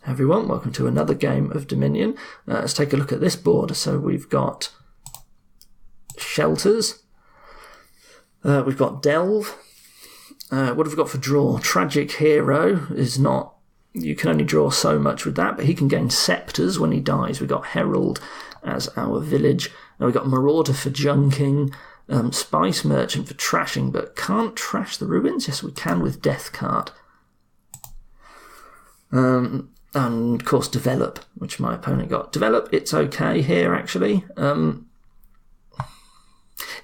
Everyone, welcome to another game of Dominion. Let's take a look at this board. So we've got Shelters, we've got Delve. What have we got for draw? Tragic Hero is not... You can only draw so much with that, but he can gain Scepters when he dies. We've got Herald as our village. We've got Marauder for junking, Spice Merchant for trashing, but can't trash the ruins. Yes, we can with Death Card. And, of course, Develop, which my opponent got. Develop, it's okay here, actually.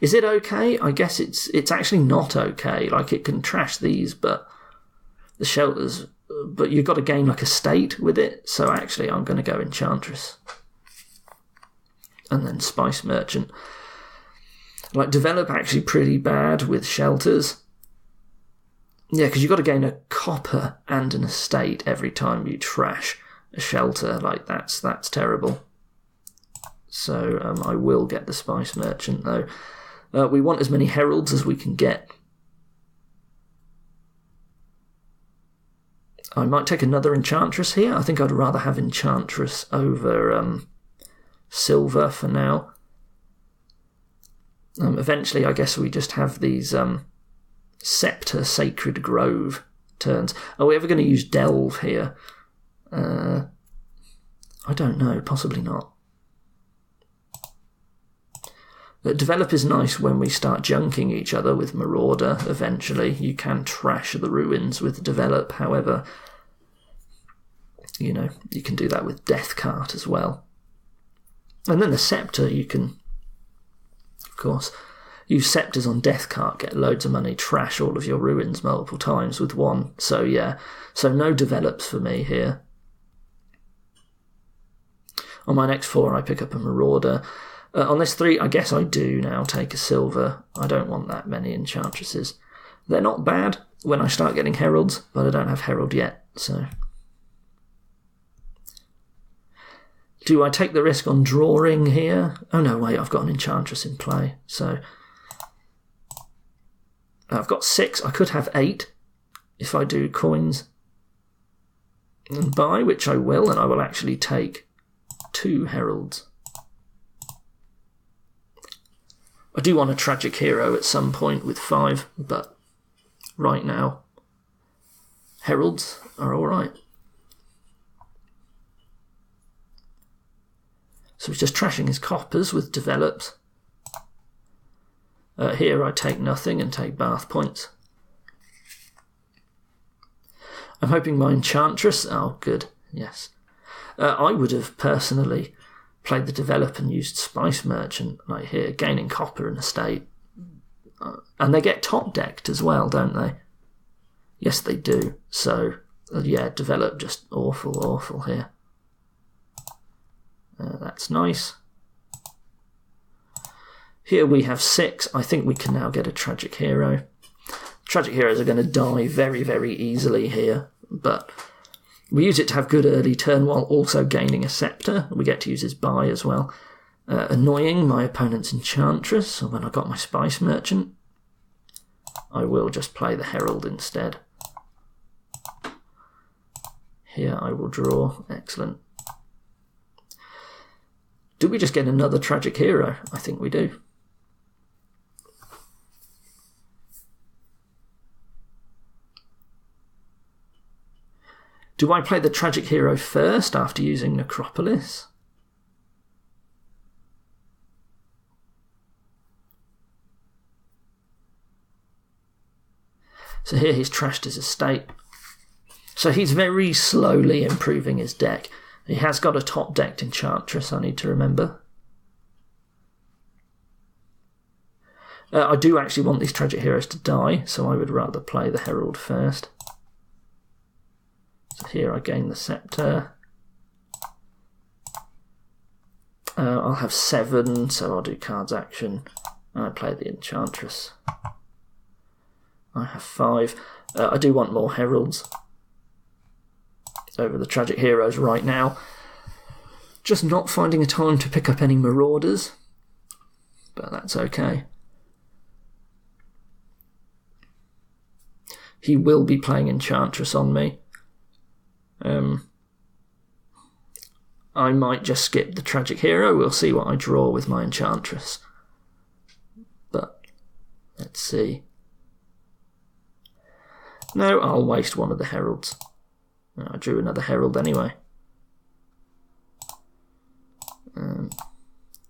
Is it okay? I guess it's actually not okay. Like, it can trash these, but the Shelters... But you've got to gain, like, a state with it. So, actually, I'm going to go Enchantress. And then Spice Merchant. Like, Develop, actually pretty bad with Shelters. Yeah, because you've got to gain a copper and an estate every time you trash a shelter. Like, that's terrible. So I will get the Spice Merchant, though. We want as many Heralds as we can get. I might take another Enchantress here. I think I'd rather have Enchantress over Silver for now. Eventually, I guess we just have these... Scepter, Sacred Grove turns. Are we ever going to use Delve here? I don't know, possibly not. But Develop is nice when we start junking each other with Marauder eventually. You can trash the ruins with Develop, however, you can do that with Death Cart as well. And then the Scepter, you can, of course... Use Scepters on Death Cart, get loads of money, trash all of your ruins multiple times with one. So, yeah. So, no Develops for me here. On my next 4, I pick up a Marauder. On this 3, I guess I do now take a Silver. I don't want that many Enchantresses. They're not bad when I start getting Heralds, but I don't have Herald yet, so... Do I take the risk on drawing here? Oh, no, wait, I've got an Enchantress in play, so... I've got 6. I could have 8 if I do coins and buy, which I will, and I will actually take 2 Heralds. I do want a Tragic Hero at some point with 5, but right now, Heralds are alright. So he's just trashing his coppers with Develops. Here I take nothing and take Bath points. I'm hoping my Enchantress... Oh, good, yes. I would have personally played the Develop and used Spice Merchant like here, gaining copper and estate. And they get top-decked as well, don't they? Yes, they do. So, yeah, Develop just awful here. That's nice. Here we have 6. I think we can now get a Tragic Hero. Tragic Heroes are going to die very, very easily here, but we use it to have good early turn while also gaining a Scepter. We get to use his buy as well. Annoying my opponent's Enchantress, so when I got my Spice Merchant, I will just play the Herald instead. Here I will draw. Excellent. Do we just get another Tragic Hero? I think we do. Do I play the Tragic Hero first after using Necropolis? So here he's trashed his estate. So he's very slowly improving his deck. He has got a top-decked Enchantress, I need to remember. I do actually want these Tragic Heroes to die, so I would rather play the Herald first. So here I gain the Scepter. I'll have 7, so I'll do cards action. I play the Enchantress. I have 5. I do want more Heralds over the Tragic Heroes right now. Just not finding a time to pick up any Marauders, but that's okay. He will be playing Enchantress on me. I might just skip the Tragic Hero. We'll see what I draw with my Enchantress. But let's see. No, I'll waste one of the Heralds. I drew another Herald anyway.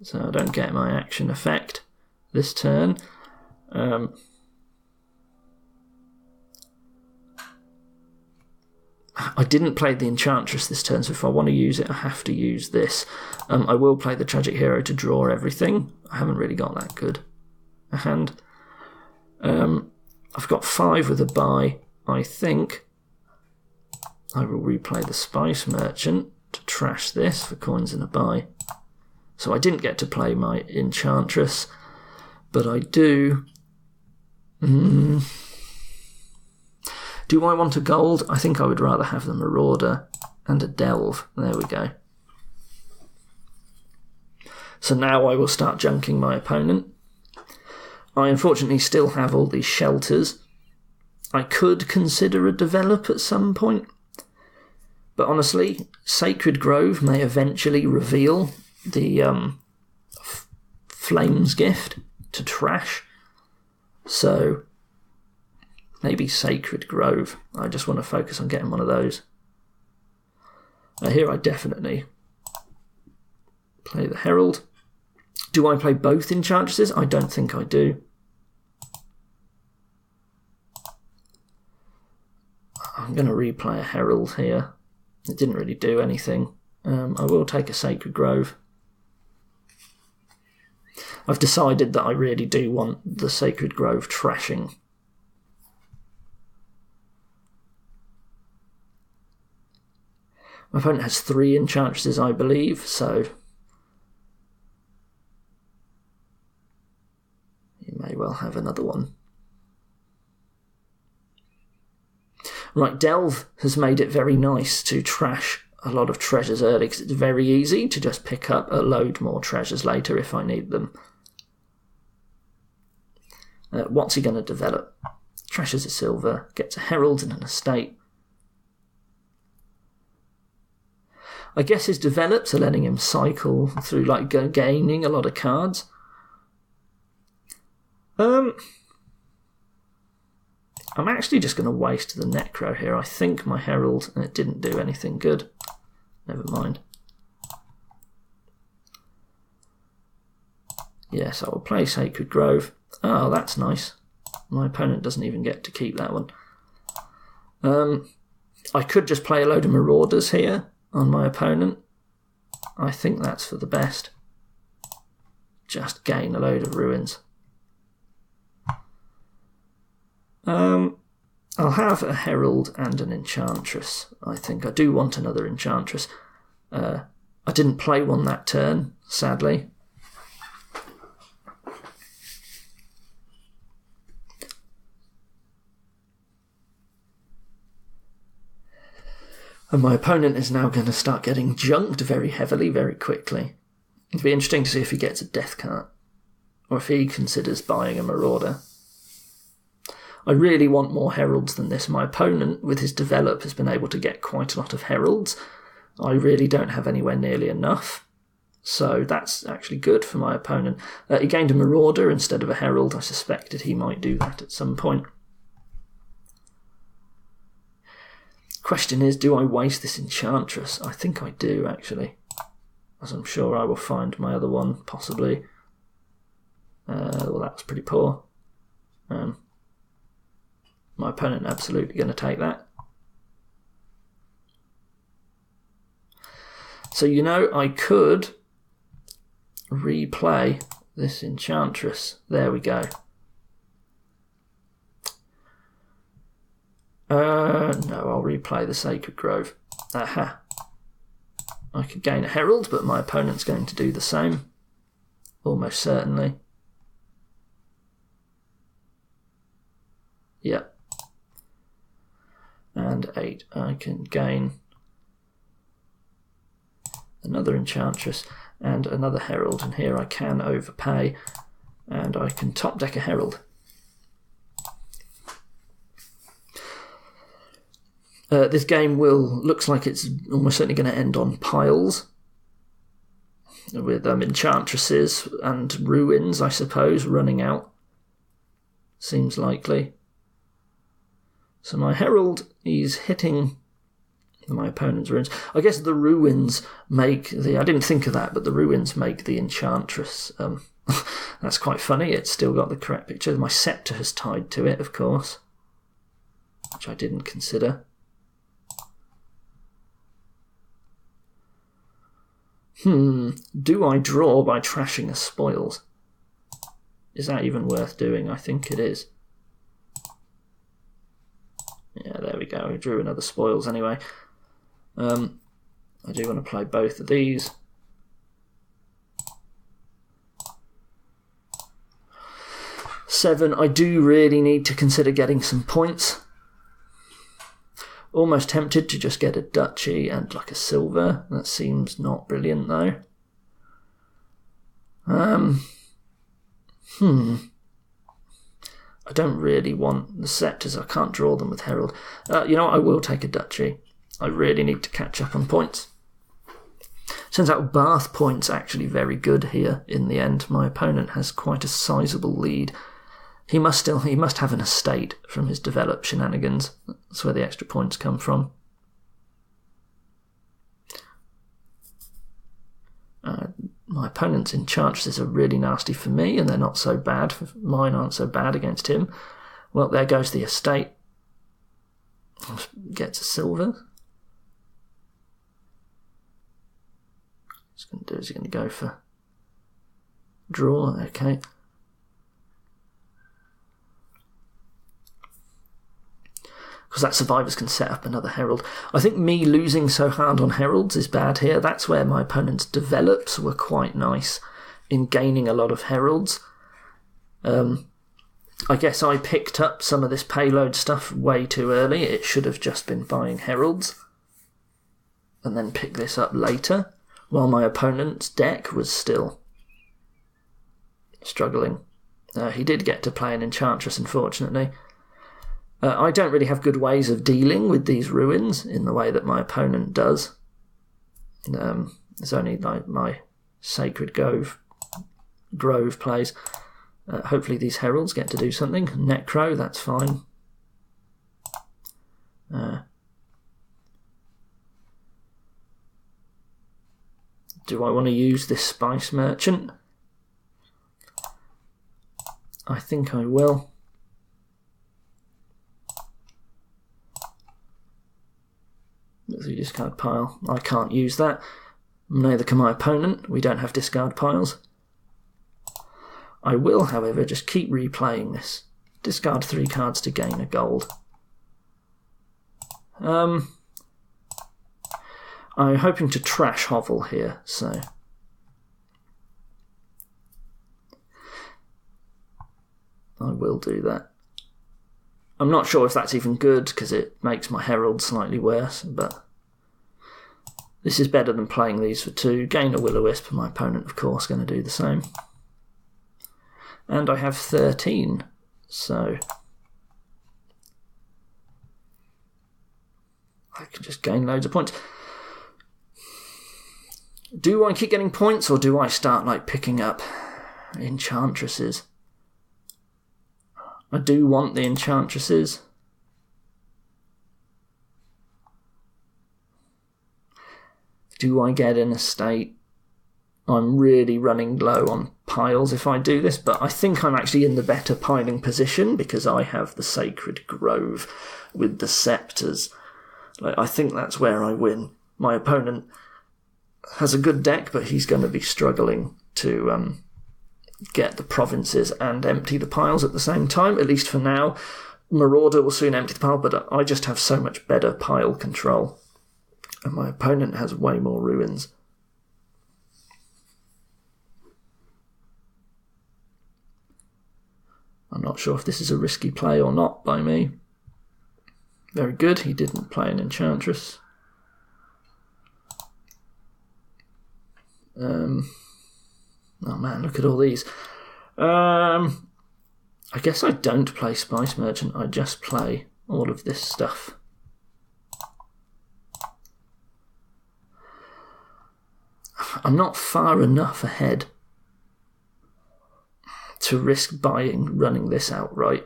So I don't get my action effect this turn. I didn't play the Enchantress this turn, so if I want to use it, I have to use this. I will play the Tragic Hero to draw everything. I haven't really got that good a hand. I've got 5 with a buy. I think I will replay the Spice Merchant to trash this for coins and a buy. So I didn't get to play my Enchantress, but I do. Do I want a gold? I think I would rather have the Marauder and a Delve. There we go. So now I will start junking my opponent. I unfortunately still have all these shelters. I could consider a develop at some point, but honestly, Sacred Grove may eventually reveal the Flames Gift to trash. So maybe Sacred Grove. I just want to focus on getting one of those. Here I definitely play the Herald. Do I play both Enchantresses? I don't think I do. I'm going to replay a Herald here. It didn't really do anything. I will take a Sacred Grove. I've decided that I really do want the Sacred Grove trashing. My opponent has 3 Enchantresses, I believe, so he may well have another one. Right, Delve has made it very nice to trash a lot of treasures early, because it's very easy to just pick up a load more treasures later if I need them. What's he going to develop? Trashes a silver, gets a Herald and an estate. I guess his develops are letting him cycle through, like, gaining a lot of cards. I'm actually just going to waste the Necro here. I think my Herald, and it didn't do anything good. Never mind. Yes, I will play Sacred Grove. Oh, that's nice. My opponent doesn't even get to keep that one. I could just play a load of Marauders here on my opponent. I think that's for the best. Just gain a load of ruins. I'll have a Herald and an Enchantress. I think I do want another Enchantress. I didn't play one that turn, sadly. And my opponent is now going to start getting junked very heavily, very quickly. It'll be interesting to see if he gets a death card, or if he considers buying a Marauder. I really want more Heralds than this. My opponent, with his develop, has been able to get quite a lot of Heralds. I really don't have anywhere nearly enough. So that's actually good for my opponent. He gained a Marauder instead of a Herald. I suspected he might do that at some point. Question is, do I waste this Enchantress? I think I do, actually. As I'm sure I will find my other one, possibly. Well, that was pretty poor. My opponent absolutely going to take that. So, you know, I could replay this Enchantress. There we go. No, I'll replay the Sacred Grove. Aha. I could gain a Herald, but my opponent's going to do the same. Almost certainly. Yep. And 8. I can gain another Enchantress and another Herald, and here I can overpay, and I can top deck a Herald. This game looks like it's almost certainly going to end on piles, with enchantresses and ruins, I suppose, running out. Seems likely. So my herald, he's hitting my opponent's ruins. I guess the ruins make the... I didn't think of that, but the ruins make the enchantress. That's quite funny. It's still got the correct picture. My scepter has tied to it, of course, which I didn't consider. Do I draw by trashing the spoils? Is that even worth doing? I think it is. Yeah, there we go. I drew another spoils anyway. I do want to play both of these. Seven, I do really need to consider getting some points. Almost tempted to just get a duchy and like a silver. That seems not brilliant though. I don't really want the scepters. I can't draw them with herald. You know what? I will take a duchy. I really need to catch up on points. Turns out Bath points actually very good here in the end. My opponent has quite a sizable lead. He must have an estate from his developed shenanigans. That's where the extra points come from. My opponent's enchantresses are really nasty for me, and they're not so bad. Mine aren't so bad against him. Well, there goes the estate. Gets a silver. What's he going to do? Is he going to go for draw? Okay. Because that survivors can set up another herald. I think me losing so hard on heralds is bad here. That's where my opponent's develops were quite nice in gaining a lot of heralds. I guess I picked up some of this payload stuff way too early. It should have just been buying heralds and then pick this up later, while my opponent's deck was still struggling. He did get to play an enchantress, unfortunately. I don't really have good ways of dealing with these ruins in the way that my opponent does. There's only like my Sacred Grove plays. Hopefully these heralds get to do something. Necro, that's fine. Do I want to use this Spice Merchant? I think I will. The discard pile. I can't use that. Neither can my opponent. We don't have discard piles. I will, however, just keep replaying this. Discard 3 cards to gain a gold. I'm hoping to trash Hovel here, so... I will do that. I'm not sure if that's even good, because it makes my herald slightly worse, but... This is better than playing these for 2. Gain a Will-O-Wisp, my opponent, of course, going to do the same. And I have 13, so... I can just gain loads of points. Do I keep getting points, or do I start, like, picking up enchantresses? I do want the enchantresses. Do I get an estate? I'm really running low on piles if I do this, but I think I'm actually in the better piling position because I have the Sacred Grove with the Scepters. Like, I think that's where I win. My opponent has a good deck, but he's going to be struggling to get the provinces and empty the piles at the same time, at least for now. Marauder will soon empty the pile, but I just have so much better pile control. And my opponent has way more ruins. I'm not sure if this is a risky play or not by me. Very good, he didn't play an enchantress. Oh man, look at all these. I guess I don't play Spice Merchant, I just play all of this stuff. I'm not far enough ahead to risk running this outright.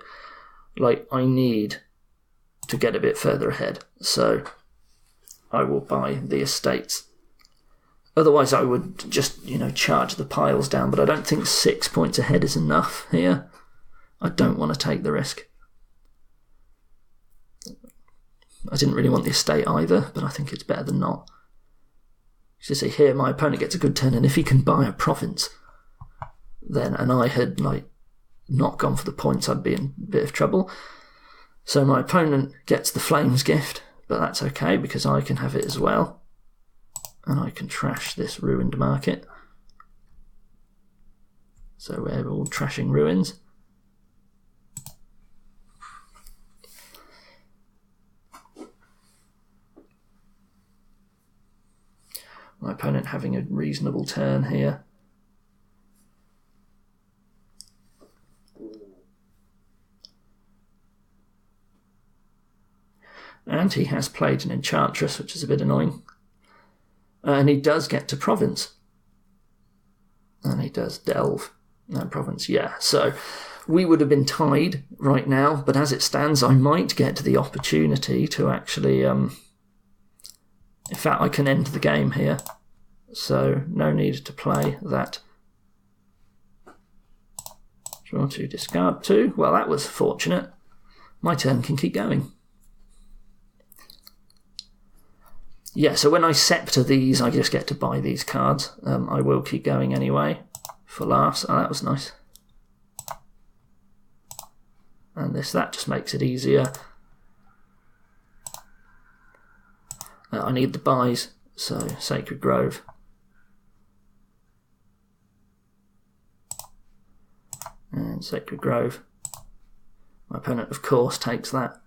Like, I need to get a bit further ahead, so I will buy the estates. Otherwise I would just, charge the piles down, but I don't think 6 points ahead is enough here. I don't want to take the risk. I didn't really want the estate either, but I think it's better than not. You see here, my opponent gets a good turn, and if he can buy a province, then, and I had not gone for the points, I'd be in a bit of trouble. So my opponent gets the Flames gift, but that's okay because I can have it as well. And I can trash this ruined market. So we're all trashing ruins. My opponent having a reasonable turn here. And he has played an Enchantress, which is a bit annoying. And he does get to Province. And he does Delve. No, Province, yeah. So we would have been tied right now, but as it stands, I might get the opportunity to actually... in fact, I can end the game here. So no need to play that. Draw 2, discard 2. Well, that was fortunate. My turn can keep going. Yeah, so when I scepter these, I just get to buy these cards. I will keep going anyway, for laughs. Oh, that was nice. And that just makes it easier. I need the buys, so Sacred Grove. And Sacred Grove. My opponent, of course, takes that.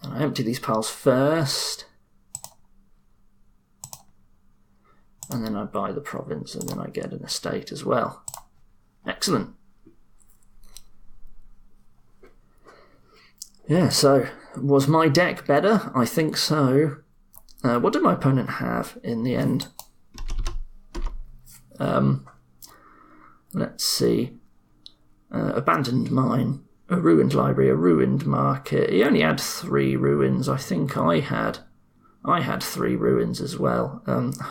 And I empty these piles first. And then I buy the province, and then I get an estate as well. Excellent. Yeah, so was my deck better? I think so. What did my opponent have in the end? Let's see. Abandoned Mine, a ruined library, a ruined market. He only had 3 ruins. I think I had 3 ruins as well.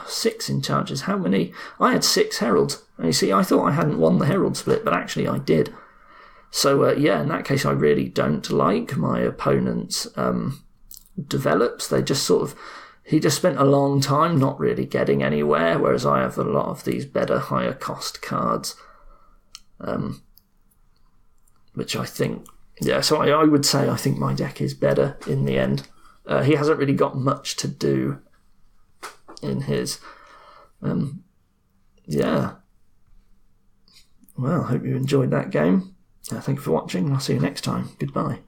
6 in charges. How many? I had 6 heralds. And you see, I thought I hadn't won the herald split, but actually I did. So yeah, in that case, I really don't like my opponent's develops. They just he just spent a long time not really getting anywhere, whereas I have a lot of these better, higher cost cards. Which I think, yeah, so I would say I think my deck is better in the end. He hasn't really got much to do in his. Yeah. Well, I hope you enjoyed that game. Thank you for watching. I'll see you next time. Goodbye.